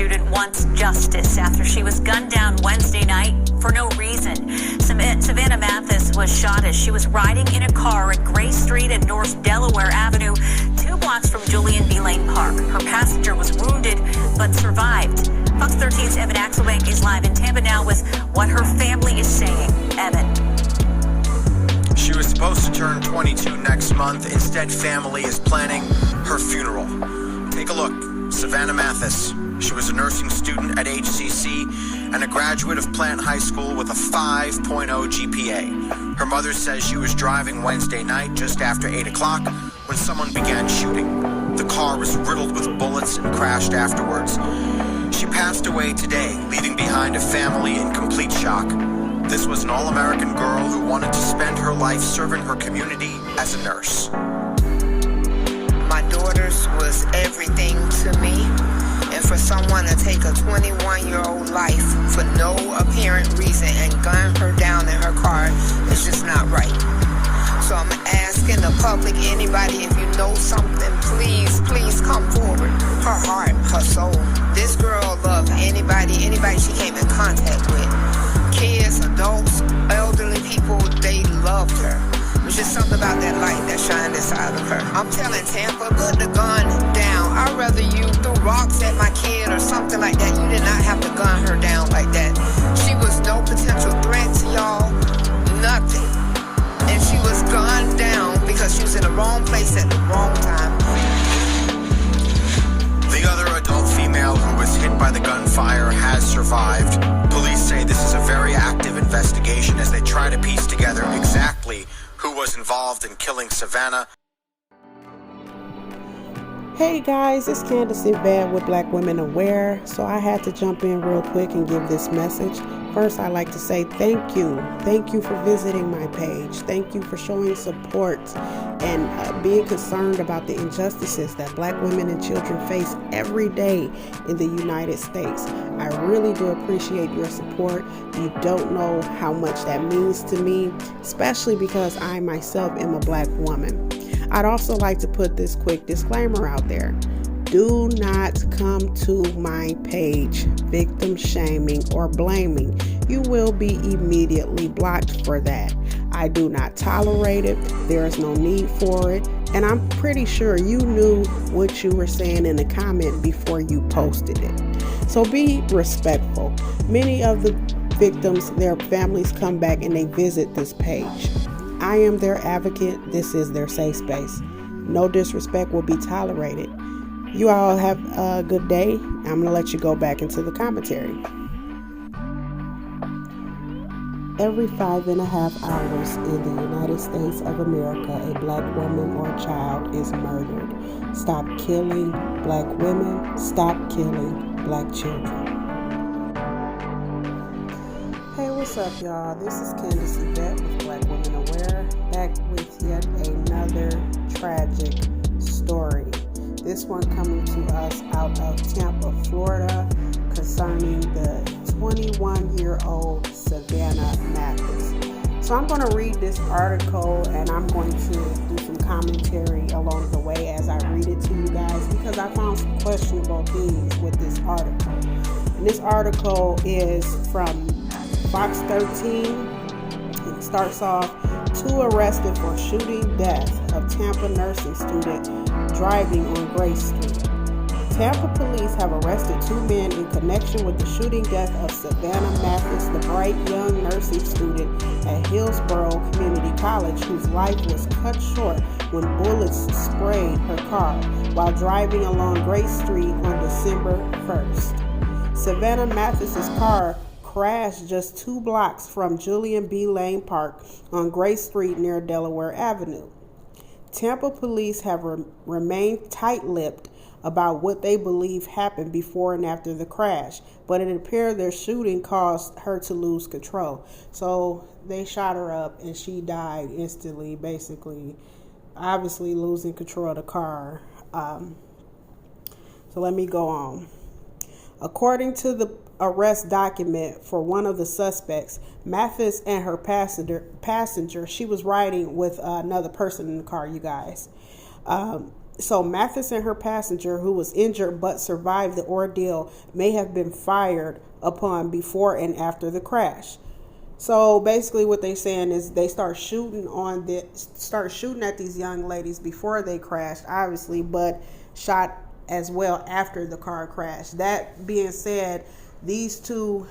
student wants justice after she was gunned down Wednesday night for no reason. Savannah Mathis was shot as she was riding in a car at Gray Street and North Delaware Avenue, 2 blocks from Julian B. Lane Park. Her passenger was wounded but survived. Fox 13's Evan Axelbank is live in Tampa now with what her family is saying. Evan. She was supposed to turn 22 next month. Instead, family is planning her funeral. Take a look. Savannah Mathis. She was a nursing student at HCC and a graduate of Plant High School with a 5.0 GPA. Her mother says she was driving Wednesday night just after 8 o'clock when someone began shooting. The car was riddled with bullets and crashed afterwards. She passed away today, leaving behind a family in complete shock. This was an all-American girl who wanted to spend her life serving her community as a nurse. My daughters was everything to me, and for someone to take a 21-year-old life for no apparent reason and gun her down in her car is just not right. So I'm asking the public, anybody, if you know something, please come forward. Her heart, her soul. This girl loved anybody she came in contact with. Kids, adults, elderly people, they loved her. There's just something about that light that shined inside of her. I'm telling Tampa, put the gun down. I'd rather you threw rocks at my kid or something like that. You did not have to gun her down like that. She was no potential threat to y'all, nothing. And she was gunned down because she was in the wrong place at the wrong time. The other adult female who was hit by the gunfire has survived. Police say this is a very active investigation as they try to piece together exactly who was involved in killing Savannah. Hey guys, it's Candlelight Vigil with blackwomenaware. So I had to jump in real quick and give this message. First, I'd like to say thank you. Thank you for visiting my page. Thank you for showing support and being concerned about the injustices that Black women and children face every day in the United States. I really do appreciate your support. You don't know how much that means to me, especially because I myself am a Black woman. I'd also like to put this quick disclaimer out there. Do not come to my page victim shaming or blaming. You will be immediately blocked for that. I do not tolerate it. There is no need for it. And I'm pretty sure you knew what you were saying in the comment before you posted it. So be respectful. Many of the victims, their families come back and they visit this page. I am their advocate. This is their safe space. No disrespect will be tolerated. You all have a good day. I'm going to let you go back into the commentary. Every 5.5 hours in the United States of America, a Black woman or child is murdered. Stop killing Black women. Stop killing Black children. Hey, what's up, y'all? This is Candlelight Vigil with Black Women Aware, back with yet another tragic story. This one coming to us out of Tampa, Florida, concerning the 21-year-old Savannah Mathis. So I'm going to read this article and I'm going to do some commentary along the way as I read it to you guys, because I found some questionable things with this article. And this article is from Fox 13. It starts off, 2 arrested for shooting death of Tampa nursing student driving on Gray Street. Tampa police have arrested 2 men in connection with the shooting death of Savannah Mathis, the bright young nursing student at Hillsborough Community College, whose life was cut short when bullets sprayed her car while driving along Gray Street on December 1st. Savannah Mathis's car crashed just 2 blocks from Julian B. Lane Park on Gray Street near Delaware Avenue. Tampa police have remained tight-lipped about what they believe happened before and after the crash, but it appeared their shooting caused her to lose control. So they shot her up and she died instantly, basically, obviously losing control of the car. So let me go on. According to the arrest document for one of the suspects, Mathis and her passenger, she was riding with another person in the car, you guys. So Mathis and her passenger, who was injured but survived the ordeal, may have been fired upon before and after the crash. So basically what they're saying is they start shooting at these young ladies before they crashed, obviously, but shot as well after the car crashed. That being said, these two,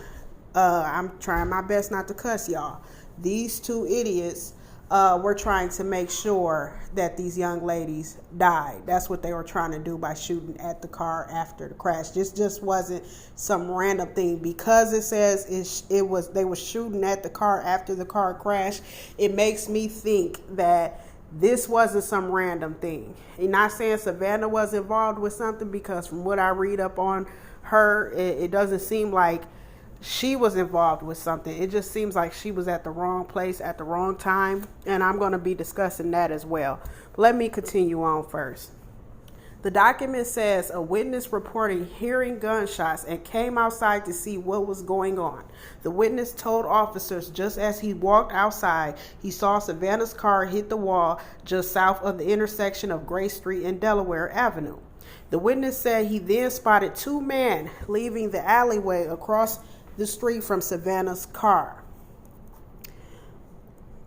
I'm trying my best not to cuss, y'all. These two idiots were trying to make sure that these young ladies died. That's what they were trying to do by shooting at the car after the crash. This just wasn't some random thing. Because it says they were shooting at the car after the car crashed, it makes me think that this wasn't some random thing. You're not saying Savannah was involved with something, because from what I read up on her, it doesn't seem like she was involved with something. It just seems like she was at the wrong place at the wrong time, and I'm going to be discussing that as well. But let me continue on first. The document says a witness reported hearing gunshots and came outside to see what was going on. The witness told officers just as he walked outside, he saw Savannah's car hit the wall just south of the intersection of Gray Street and Delaware Avenue. The witness said he then spotted two men leaving the alleyway across the street from Savannah's car.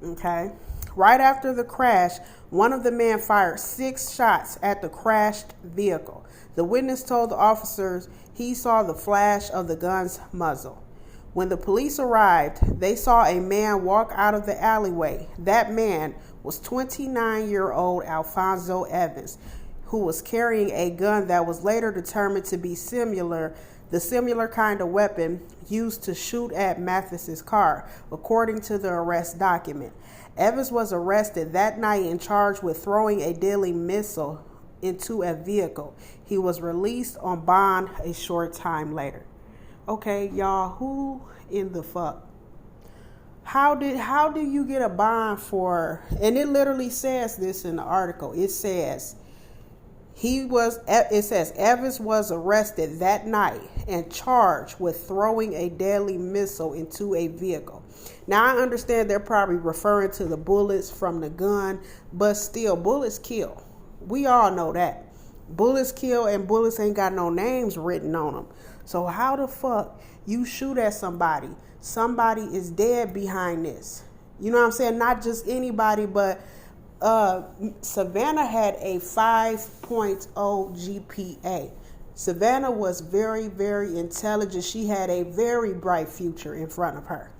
Okay. Right after the crash, one of the men fired 6 shots at the crashed vehicle. The witness told the officers he saw the flash of the gun's muzzle. When the police arrived, they saw a man walk out of the alleyway. That man was 29-year-old Alfonso Evans, who was carrying a gun that was later determined to be the similar kind of weapon used to shoot at Mathis's car, according to the arrest document. Evans was arrested that night and charged with throwing a deadly missile into a vehicle. He was released on bond a short time later. Okay, y'all, who in the fuck? How do you get a bond for, and it literally says this in the article. It says Evans was arrested that night and charged with throwing a deadly missile into a vehicle. Now, I understand they're probably referring to the bullets from the gun, but still, bullets kill. We all know that. Bullets kill, and bullets ain't got no names written on them. So how the fuck you shoot at somebody? Somebody is dead behind this. You know what I'm saying? Not just anybody, but Savannah had a 5.0 GPA. Savannah was very, very intelligent. She had a very bright future in front of her.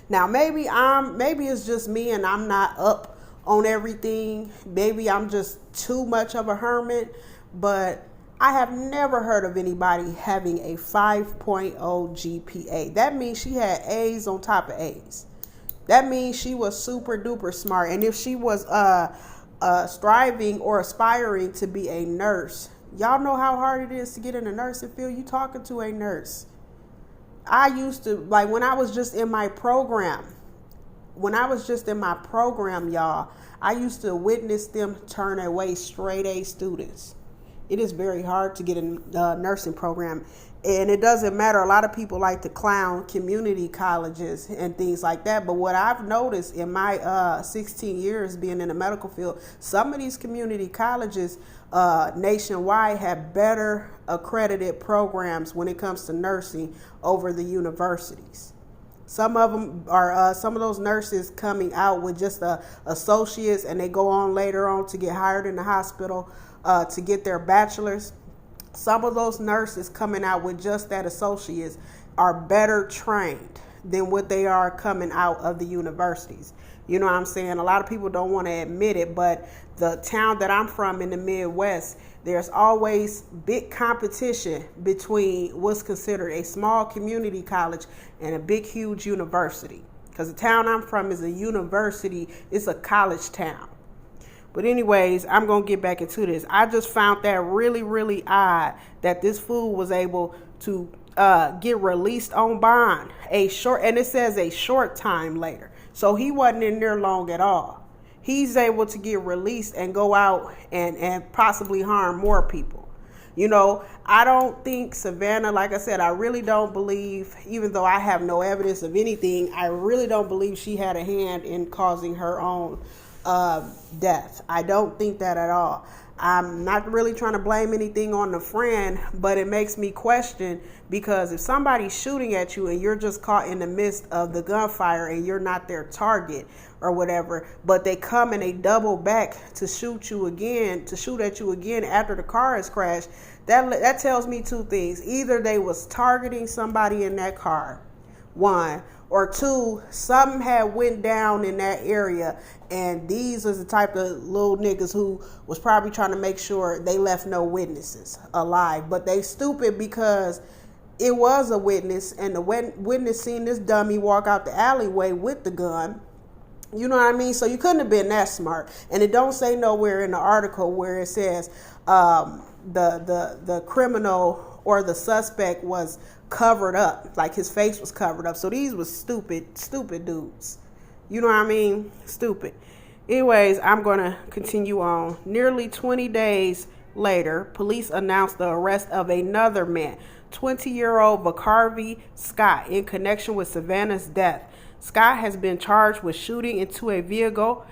Now, maybe it's just me and I'm not up on everything. Maybe I'm just too much of a hermit, but I have never heard of anybody having a 5.0 GPA. That means she had A's on top of A's. That means she was super duper smart. And if she was striving or aspiring to be a nurse, y'all know how hard it is to get in the nursing field. You talking to a nurse. I used to, like, when I was just in my program, y'all, I used to witness them turn away straight A students. It is very hard to get in a nursing program. And it doesn't matter. A lot of people like to clown community colleges and things like that. But what I've noticed in my 16 years being in the medical field, some of these community colleges nationwide have better accredited programs when it comes to nursing over the universities. Some of them are, some of those nurses coming out with just associates, and they go on later on to get hired in the hospital to get their bachelor's. Some of those nurses coming out with just that associates are better trained than what they are coming out of the universities. You know what I'm saying? A lot of people don't want to admit it, but the town that I'm from in the Midwest, there's always big competition between what's considered a small community college and a big, huge university. Because the town I'm from is a university, it's a college town. But anyways, I'm going to get back into this. I just found that really, really odd that this fool was able to get released on bond and it says a short time later. So he wasn't in there long at all. He's able to get released and go out and possibly harm more people. You know, I don't think Savannah, like I said, I really don't believe, even though I have no evidence of anything, I really don't believe she had a hand in causing her own death. I don't think that at all. I'm not really trying to blame anything on the friend, but it makes me question, because if somebody's shooting at you and you're just caught in the midst of the gunfire and you're not their target or whatever, but they come and they double back to shoot at you again after the car has crashed, that tells me two things. Either they was targeting somebody in that car, one, or two, something had went down in that area, and these was the type of little niggas who was probably trying to make sure they left no witnesses alive. But they stupid, because it was a witness, and the witness seen this dummy walk out the alleyway with the gun. You know what I mean? So you couldn't have been that smart. And it don't say nowhere in the article where it says the criminal or the suspect was covered up, like his face was covered up. So these was stupid dudes. You know what I mean? Stupid. Anyways, I'm going to continue on. Nearly 20 days later, police announced the arrest of another man, 20-year-old Vacarvi Scott, in connection with Savannah's death. Scott has been charged with shooting into a vehicle,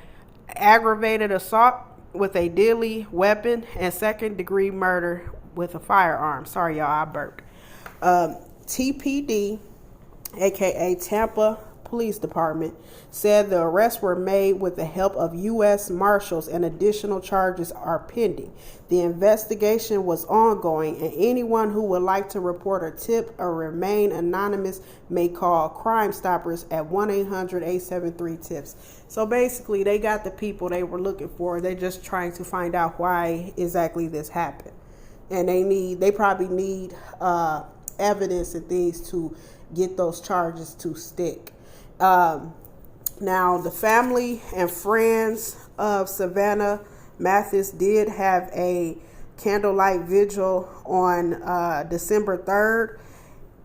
aggravated assault with a deadly weapon, and second-degree murder with a firearm. Sorry, y'all, I burped. TPD, aka Tampa Police Department, said the arrests were made with the help of U.S. Marshals and additional charges are pending. The investigation was ongoing, and anyone who would like to report a tip or remain anonymous may call Crime Stoppers at 1-800-873-TIPS. So basically, they got the people they were looking for. They're just trying to find out why exactly this happened. And they probably need evidence and things to get those charges to stick. Now, the family and friends of Savannah Mathis did have a candlelight vigil on December 3rd,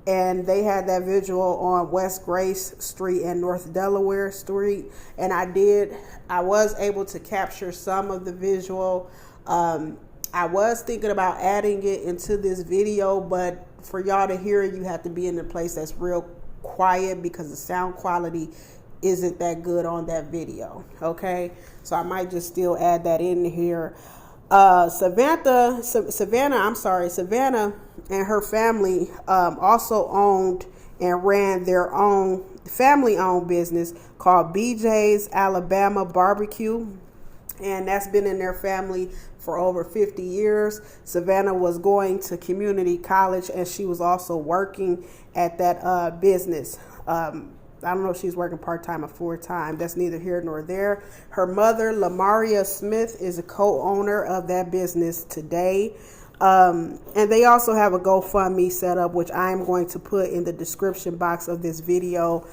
and they had that vigil on West Grace Street and North Delaware Street. And I was able to capture some of the visual. I was thinking about adding it into this video, but for y'all to hear it, you have to be in a place that's real quiet, because the sound quality isn't that good on that video. Okay, so I might just still add that in here. Savannah and her family also owned and ran their own family-owned business called BJ's Alabama Barbecue, and that's been in their family for over 50 years. Savannah was going to community college, and she was also working at that business. I don't know if she's working part-time or full-time. That's neither here nor there. Her mother, Lamaria Smith, is a co-owner of that business today. And they also have a GoFundMe set up, which I am going to put in the description box of this video.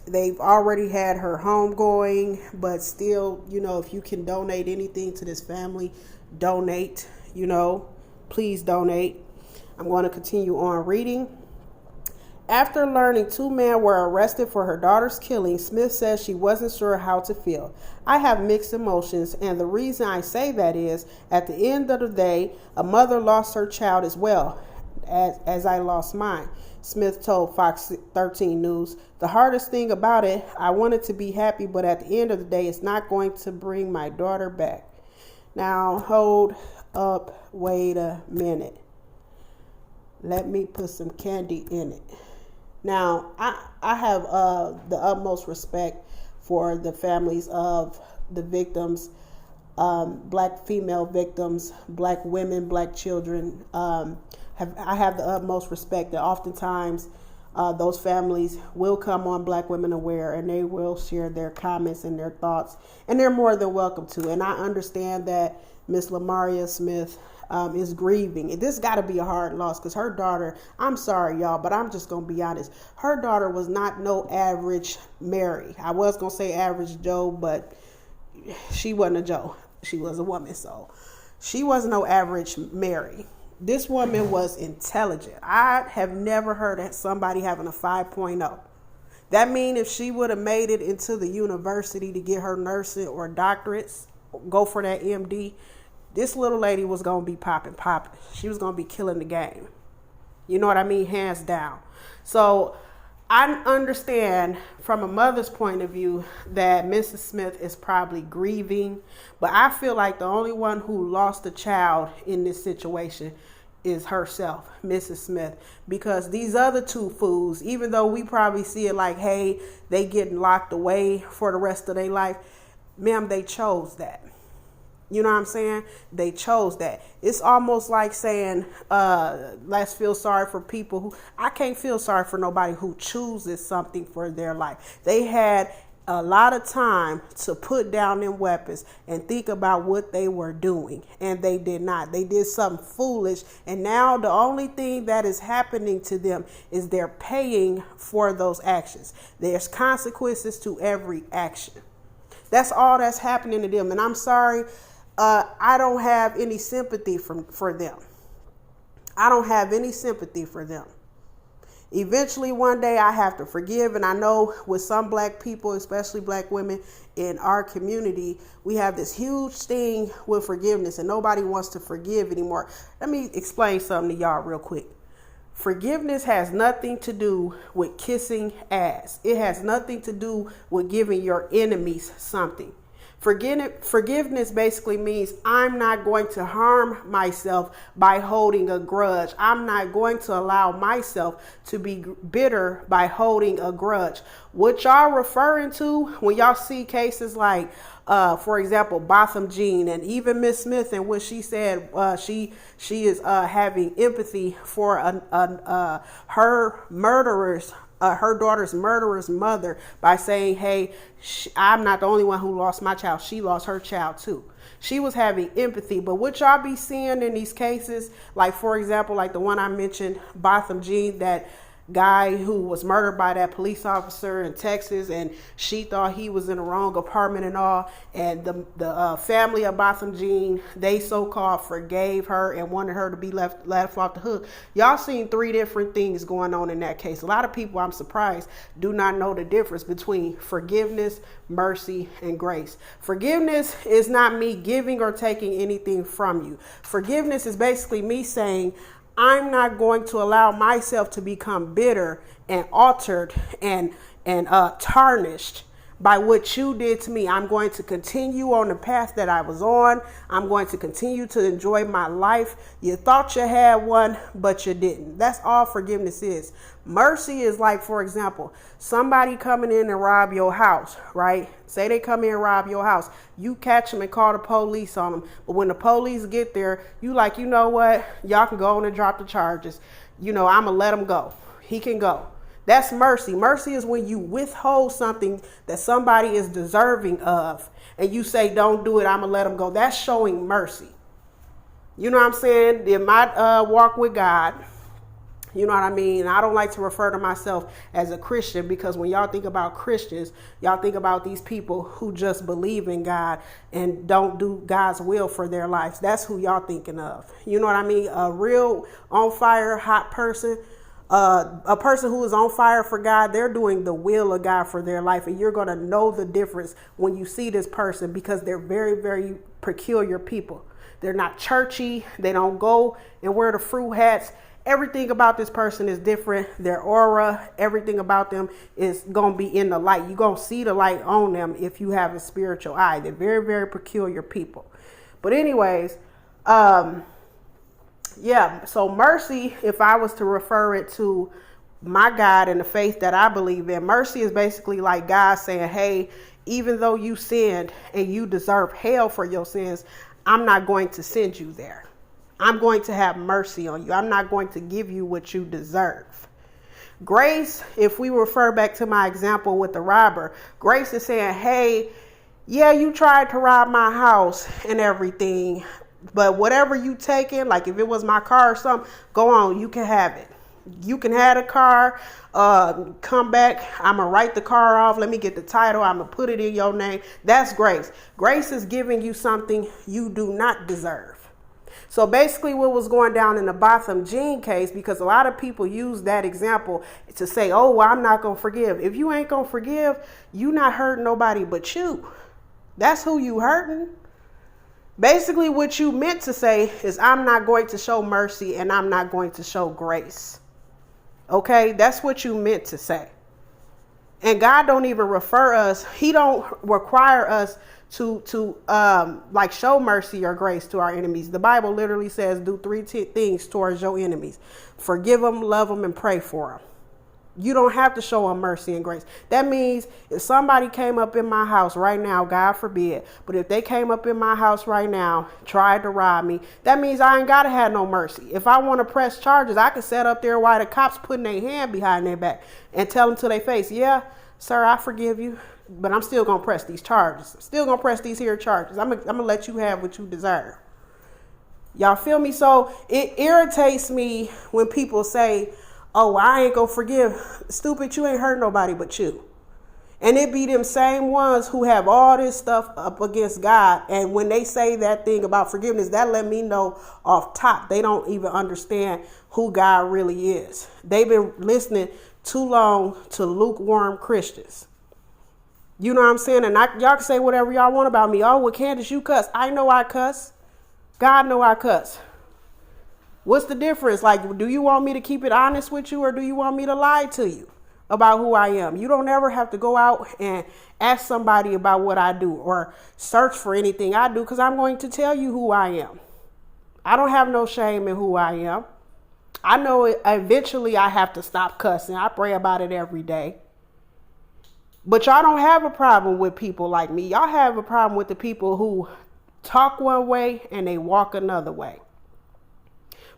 They've already had her home going, but still, if you can donate anything to this family, donate, please donate. I'm going to continue on reading. After learning 2 men were arrested for her daughter's killing, Smith says she wasn't sure how to feel. I have mixed emotions, and the reason I say that is, at the end of the day, a mother lost her child as well as I lost mine, Smith told Fox 13 News. The hardest thing about it, I wanted to be happy, but at the end of the day, it's not going to bring my daughter back. Now, hold up, wait a minute. Let me put some candy in it. Now, I have the utmost respect for the families of the victims, black female victims, black women, black children. I have the utmost respect that oftentimes those families will come on Black Women Aware, and they will share their comments and their thoughts, and they're more than welcome to. And I understand that Miss Lamaria Smith is grieving. This got to be a hard loss, because her daughter, I'm sorry, y'all, but I'm just going to be honest. Her daughter was not no average Mary. I was going to say average Joe, but she wasn't a Joe. She was a woman, so she wasn't no average Mary. This woman was intelligent. I have never heard of somebody having a 5.0. That means if she would have made it into the university to get her nursing or doctorates, go for that MD, this little lady was going to be popping. She was going to be killing the game. You know what I mean? Hands down. So I understand from a mother's point of view that Mrs. Smith is probably grieving, but I feel like the only one who lost a child in this situation is herself, Mrs. Smith, because these other two fools, even though we probably see it like, hey, they getting locked away for the rest of their life, ma'am, they chose that. You know what I'm saying? They chose that. It's almost like saying, let's feel sorry for people who, I can't feel sorry for nobody who chooses something for their life. They had a lot of time to put down them weapons and think about what they were doing. And they did not. They did something foolish. And now the only thing that is happening to them is they're paying for those actions. There's consequences to every action. That's all that's happening to them. And I'm sorry. I don't have any sympathy for them. I don't have any sympathy for them. Eventually, one day I have to forgive. And I know with some black people, especially black women in our community, we have this huge thing with forgiveness and nobody wants to forgive anymore. Let me explain something to y'all real quick. Forgiveness has nothing to do with kissing ass. It has nothing to do with giving your enemies something. Forgiveness basically means I'm not going to harm myself by holding a grudge. I'm not going to allow myself to be bitter by holding a grudge. What y'all referring to when y'all see cases like, for example, Botham Jean and even Miss Smith, and what she said, she is having empathy for her murderers. Her daughter's murderer's mother by saying, hey, I'm not the only one who lost my child. She lost her child too. She was having empathy. But what y'all be seeing in these cases, like, for example, like the one I mentioned, Botham Jean, that guy who was murdered by that police officer in Texas, and she thought he was in the wrong apartment and all, and the family of Botham Jean, they so-called forgave her and wanted her to be left off the hook. Y'all seen three different things going on in that case. A lot of people, I'm surprised, do not know the difference between forgiveness, mercy, and grace. Forgiveness is not me giving or taking anything from you. Forgiveness is basically me saying, I'm not going to allow myself to become bitter and altered and tarnished by what you did to me. I'm going to continue on the path that I was on. I'm going to continue to enjoy my life. You thought you had one, but you didn't. That's all forgiveness is. Mercy is like, for example, somebody coming in and rob your house, right? Say they come in and rob your house. You catch them and call the police on them. But when the police get there, you like, you know what? Y'all can go on and drop the charges. You know, I'm going to let him go. He can go. That's mercy. Mercy is when you withhold something that somebody is deserving of and you say, don't do it, I'm going to let them go. That's showing mercy. You know what I'm saying? In my walk with God, you know what I mean? I don't like to refer to myself as a Christian because when y'all think about Christians, y'all think about these people who just believe in God and don't do God's will for their lives. That's who y'all thinking of. You know what I mean? A real on fire, hot person. A person who is on fire for God, they're doing the will of God for their life. And you're going to know the difference when you see this person because they're very, very peculiar people. They're not churchy. They don't go and wear the fruit hats. Everything about this person is different. Their aura, everything about them is going to be in the light. You're going to see the light on them if you have a spiritual eye. They're very, very peculiar people. But anyways, yeah, so mercy, if I was to refer it to my God and the faith that I believe in, mercy is basically like God saying, hey, even though you sinned and you deserve hell for your sins, I'm not going to send you there. I'm going to have mercy on you. I'm not going to give you what you deserve. Grace, if we refer back to my example with the robber, grace is saying, hey, yeah, you tried to rob my house and everything, but whatever you taking, like if it was my car or something, go on, you can have it. You can have the car, come back, I'm going to write the car off, let me get the title, I'm going to put it in your name. That's grace. Grace is giving you something you do not deserve. So basically what was going down in the Botham Jean case, because a lot of people use that example to say, oh, well, I'm not going to forgive. If you ain't going to forgive, you not hurting nobody but you. That's who you hurting. Basically, what you meant to say is I'm not going to show mercy and I'm not going to show grace. Okay, that's what you meant to say. And God don't even refer us. He don't require us to like show mercy or grace to our enemies. The Bible literally says do three things towards your enemies: forgive them, love them, and pray for them. You don't have to show them mercy and grace. That means if somebody came up in my house right now, God forbid, but if they came up in my house right now, tried to rob me, that means I ain't got to have no mercy. If I want to press charges, I can sit up there while the cops putting their hand behind their back and tell them to their face, yeah, sir, I forgive you, but I'm still going to press these charges. I'm still going to press these here charges. I'm going to let you have what you deserve. Y'all feel me? So it irritates me when people say, oh, I ain't gonna forgive. Stupid, you ain't hurt nobody but you. And it be them same ones who have all this stuff up against God. And when they say that thing about forgiveness, that let me know off top, they don't even understand who God really is. They've been listening too long to lukewarm Christians. You know what I'm saying? And y'all can say whatever y'all want about me. Oh, well, Candace, you cuss. I know I cuss. God know I cuss. What's the difference? Like, do you want me to keep it honest with you, or do you want me to lie to you about who I am? You don't ever have to go out and ask somebody about what I do or search for anything I do, because I'm going to tell you who I am. I don't have no shame in who I am. I know eventually I have to stop cussing. I pray about it every day. But y'all don't have a problem with people like me. Y'all have a problem with the people who talk one way and they walk another way.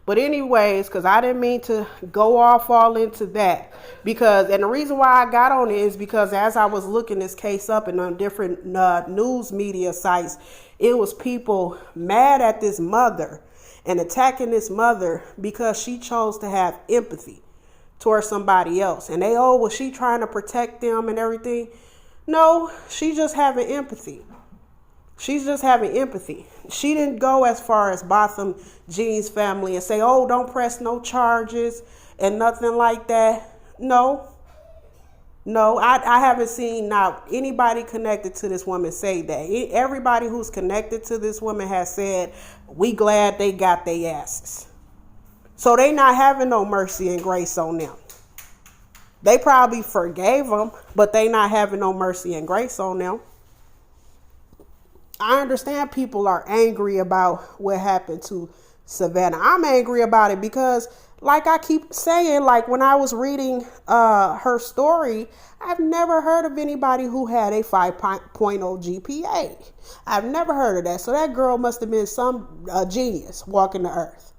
But anyways, because I didn't mean to go off all into that, and the reason why I got on it is because as I was looking this case up and on different news media sites, it was people mad at this mother and attacking this mother because she chose to have empathy towards somebody else. And they, oh, was she trying to protect them and everything? No, she's just having empathy. She's just having empathy. She didn't go as far as Botham Jean's family and say, oh, don't press no charges and nothing like that. No, I haven't seen now anybody connected to this woman say that. Everybody who's connected to this woman has said, we glad they got their asses. So they not having no mercy and grace on them. They probably forgave them, but they not having no mercy and grace on them. I understand people are angry about what happened to Savannah. I'm angry about it because, like I keep saying, like when I was reading her story, I've never heard of anybody who had a 5.0 GPA. I've never heard of that. So that girl must have been some genius walking the earth.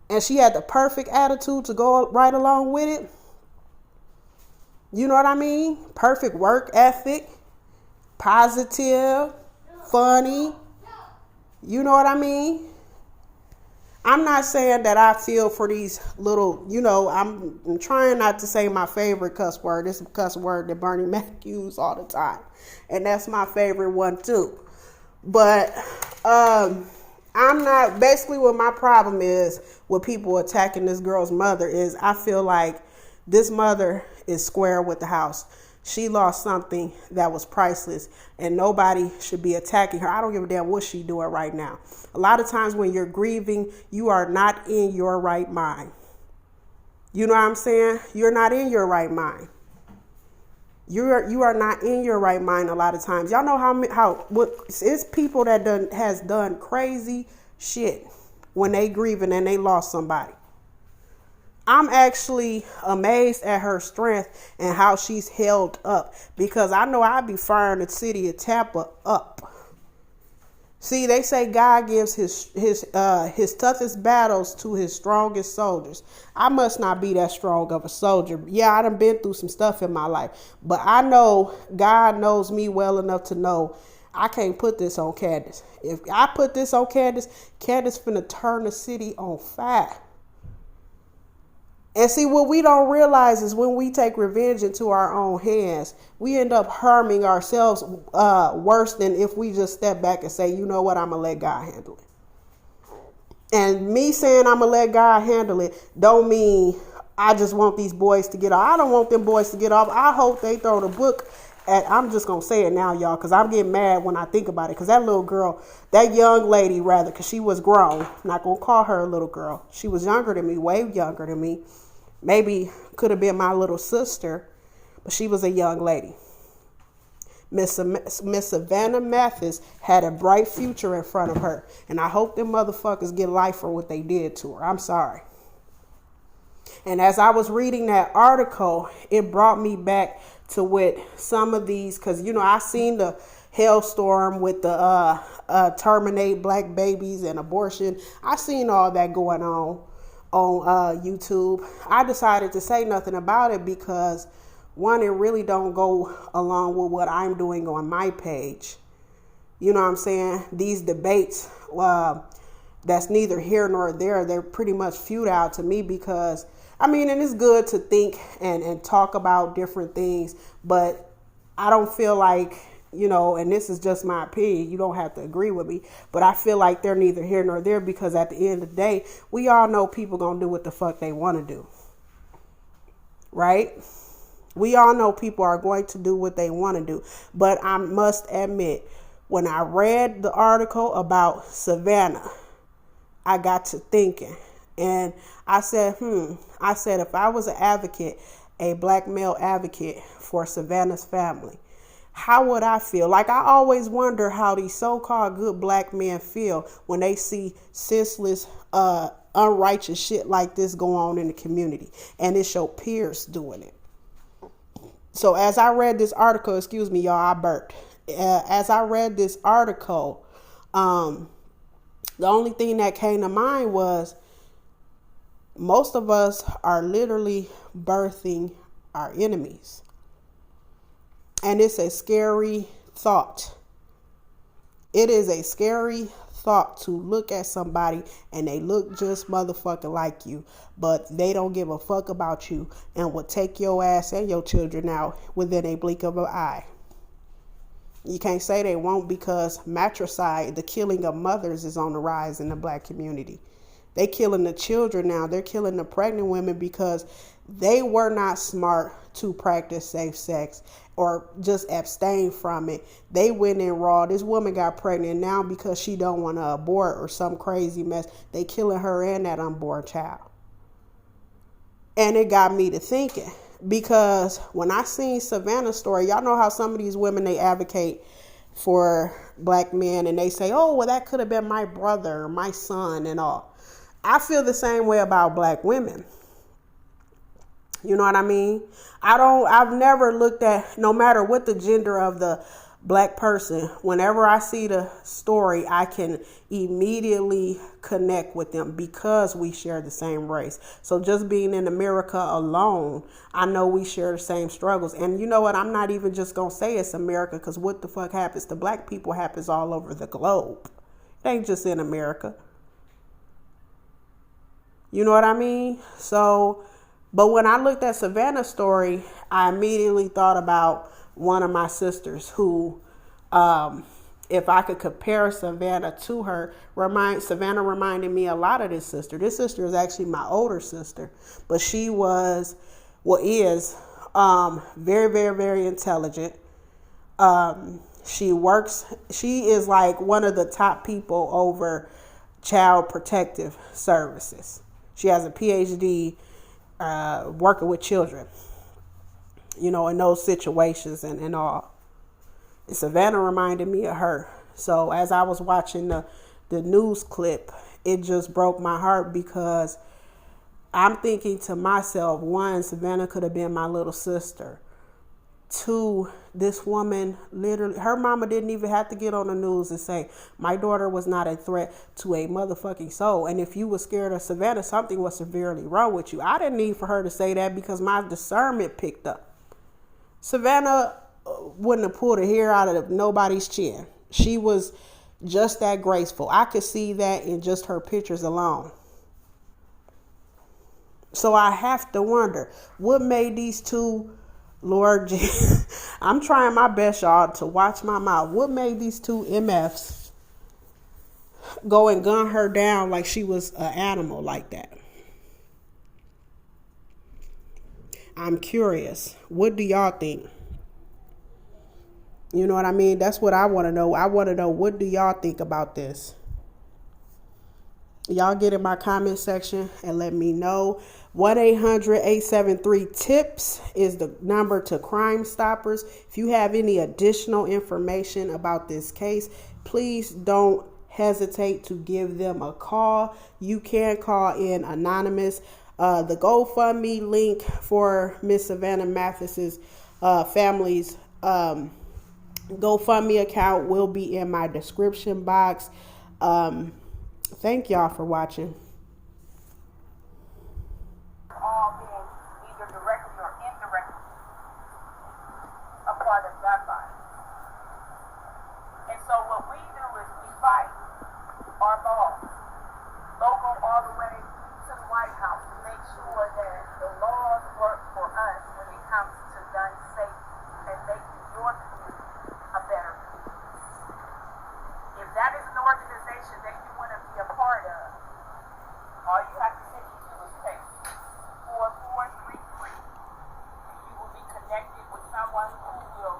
And she had the perfect attitude to go right along with it. You know what I mean? Perfect work ethic, positive, funny. You know what I mean? I'm not saying that I feel for these little, I'm trying not to say my favorite cuss word. It's a cuss word that Bernie Mac used all the time. And that's my favorite one too. But I'm not, basically what my problem is with people attacking this girl's mother is I feel like this mother is square with the house. She lost something that was priceless and nobody should be attacking her. I don't give a damn what she's doing right now. A lot of times when you're grieving, you are not in your right mind. You know what I'm saying? You're not in your right mind. You are not in your right mind a lot of times. Y'all know it's people that has done crazy shit when they grieving and they lost somebody. I'm actually amazed at her strength and how she's held up, because I know I'd be firing the city of Tampa up. See, they say God gives his toughest battles to his strongest soldiers. I must not be that strong of a soldier. Yeah, I done been through some stuff in my life, but I know God knows me well enough to know I can't put this on Candace. If I put this on Candace finna turn the city on fire. And see, what we don't realize is when we take revenge into our own hands, we end up harming ourselves worse than if we just step back and say, you know what, I'm going to let God handle it. And me saying I'm going to let God handle it don't mean I just want these boys to get off. I don't want them boys to get off. I hope they throw the book at, I'm just going to say it now, y'all, because I'm getting mad when I think about it. Because that little girl, that young lady, rather, because she was grown. I'm not going to call her a little girl. She was younger than me, way younger than me. Maybe could have been my little sister. but she was a young lady. Miss Savannah Mathis had a bright future in front of her, and I hope them motherfuckers get life for what they did to her. I'm sorry. And as I was reading that article, it brought me back to what some of these, because, you know, I seen the hailstorm with the terminate black babies and abortion. I seen all that going on YouTube. I decided to say nothing about it because, one, it really don't go along with what I'm doing on my page. You know what I'm saying? These debates, that's neither here nor there. They're pretty much futile to me because, I mean, and it's good to think and talk about different things, but I don't feel like, you know, and this is just my opinion, you don't have to agree with me, but I feel like they're neither here nor there because at the end of the day, we all know people gonna do what the fuck they want to do. Right? We all know people are going to do what they want to do. But I must admit, when I read the article about Savannah, I got to thinking. And I said, if I was an advocate, a black male advocate for Savannah's family, how would I feel? Like, I always wonder how these so-called good black men feel when they see senseless, unrighteous shit like this go on in the community. And it's your peers doing it. So as I read this article, excuse me, y'all, I burped. As I read this article, the only thing that came to mind was most of us are literally birthing our enemies. And it's a scary thought. It is a scary thought to look at somebody and they look just motherfucking like you, but they don't give a fuck about you and will take your ass and your children out within a blink of an eye. You can't say they won't because matricide, the killing of mothers, is on the rise in the black community. They killing the children now. They're killing the pregnant women because they were not smart to practice safe sex or just abstain from it. They went in raw. This woman got pregnant now because she don't want to abort or some crazy mess. They killing her and that unborn child. And it got me to thinking, because when I seen Savannah's story, y'all know how some of these women, they advocate for black men and they say, oh, well, that could have been my brother or my son and all. I feel the same way about black women. You know what I mean? I've never looked at, no matter what the gender of the black person, whenever I see the story, I can immediately connect with them because we share the same race. So just being in America alone, I know we share the same struggles. And you know what? I'm not even just going to say it's America, because what the fuck happens to black people happens all over the globe. It ain't just in America. You know what I mean? So, but when I looked at Savannah's story, I immediately thought about one of my sisters who, if I could compare Savannah to her, Savannah reminded me a lot of this sister. This sister is actually my older sister, but she is very, very, very intelligent. She is like one of the top people over child protective services. She has a PhD working with children, you know, in those situations and all. And Savannah reminded me of her. So as I was watching the news clip, it just broke my heart, because I'm thinking to myself, one, Savannah could have been my little sister. Two, this woman, literally, her mama didn't even have to get on the news and say, my daughter was not a threat to a motherfucking soul. And if you were scared of Savannah, something was severely wrong with you. I didn't need for her to say that because my discernment picked up. Savannah wouldn't have pulled a hair out of nobody's chin. She was just that graceful. I could see that in just her pictures alone. So I have to wonder, what made these two, Lord, I'm trying my best, y'all, to watch my mouth. What made these two MFs go and gun her down like she was an animal like that? I'm curious. What do y'all think? You know what I mean? That's what I want to know. I want to know, what do y'all think about this? Y'all get in my comment section and let me know. 1-800-873-TIPS is the number to Crime Stoppers. If you have any additional information about this case, please don't hesitate to give them a call. You can call in anonymous. The GoFundMe link for Miss Savannah Mathis's family's GoFundMe account will be in my description box. Thank y'all for watching. All being either directly or indirectly a part of gun violence. And so what we do is we fight our laws, local all the way to the White House, to make sure that the laws work for us when it comes to gun safety and making your community a better community. If that is an organization that you want to be a part of, all you have to send me to is text 4433. You will be connected with someone who will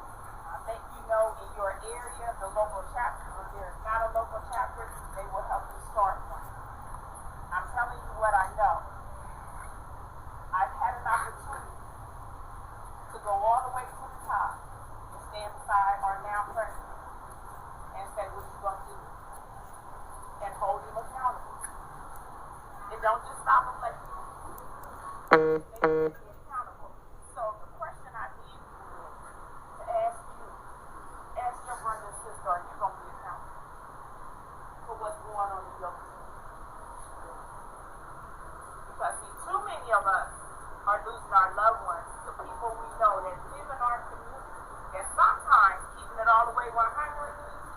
let you know in your area the local chapter. If there is not a local chapter, they will help you start one. I'm telling you what I know. I've had an opportunity to go all the way to the top and stand beside our now president and say, what you going to do? And hold him accountable. It don't just stop at like you. They need to be accountable. So the question I need to ask you, ask your brother and sister, are you going to be accountable for what's going on in your community? Because see, too many of us are losing our loved ones to people we know that live in our community, and sometimes keeping it all the way 100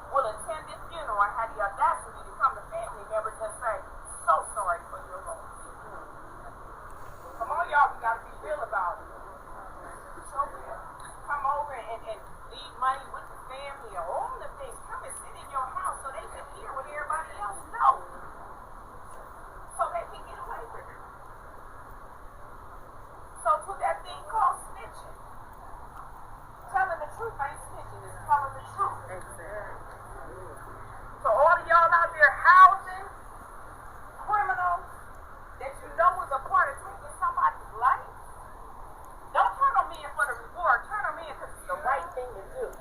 will attend this funeral and have the audacity to come to family members and say, so sorry for your loss. Come on, y'all, we gotta be real about it. So real. Come over and leave money with the family or all the things. Come and sit in your house so they can hear what everybody else knows. So they can get away with it. So to that thing called snitching. Telling the truth ain't snitching, it's telling the truth. So all of y'all out there housing criminals that you know is a part of taking somebody's life, don't turn them in for the reward. Turn them in because it's the right thing to do.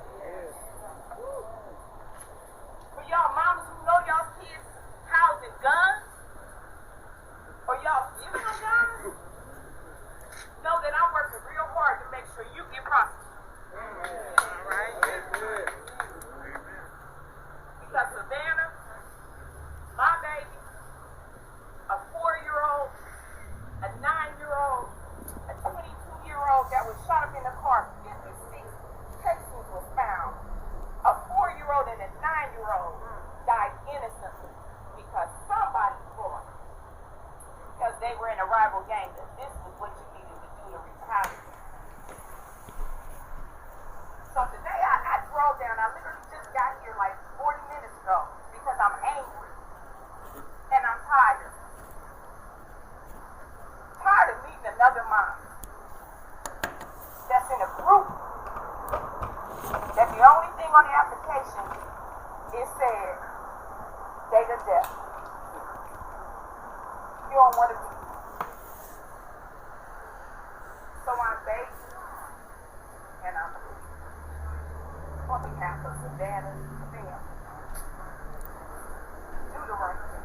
For y'all mamas who know y'all kids housing guns, or y'all giving them guns, know that I'm working real hard to make sure you get prosecuted. All right? Because Savannah, my baby, a 4-year-old, a 9-year-old, a 22-year-old that was shot up in the car, 56 cases was found. A 4-year-old and a 9-year-old died innocently because somebody thought, because they were in a rival gang, that this was what you needed to do to retaliate. So today I drove down, I literally just got here like 40 minutes ago because I'm angry and I'm tired. Tired of meeting another mom that's in a group that the only thing on the application is said date of death. You don't want to be. So I'm based and I'm on behalf of Savannah's family. Do the right thing.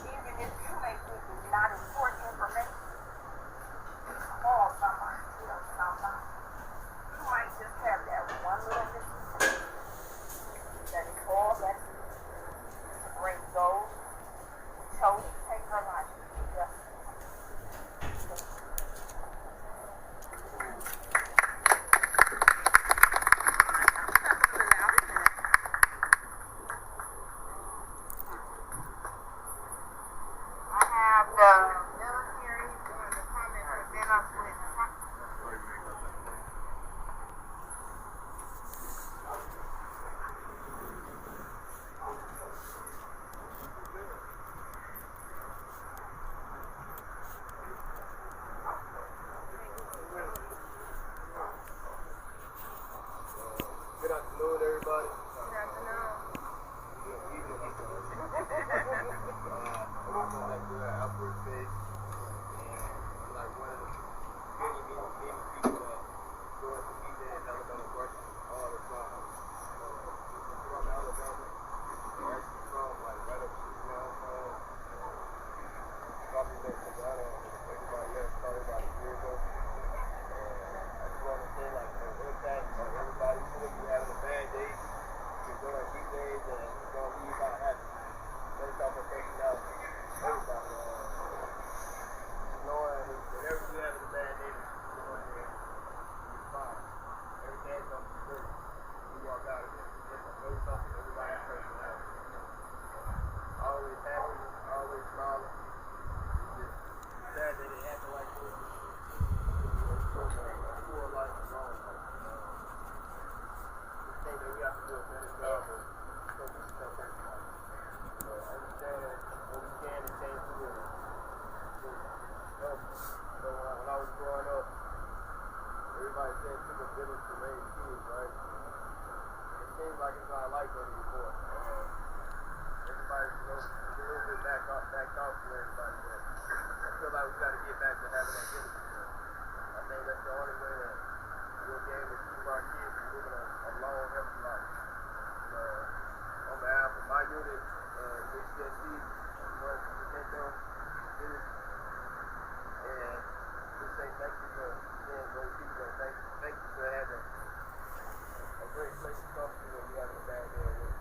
Even if you may think it's not important information, call somebody, tell somebody. You might just have that one little missing that is all that's to bring those who chose to take her life to justice. Good afternoon, everybody. Good afternoon. Good evening. like it's our life anymore. Everybody, you know, a little bit backed off to everybody, but I feel like we got to get back to having that unity. I think that's the only way that we'll be able to keep our kids from living a long, healthy life. On behalf of my unit and HCSC, I want to thank them for this. And just say thank you for being great people, and thank you for having a great place to come to when you have a bad day at work.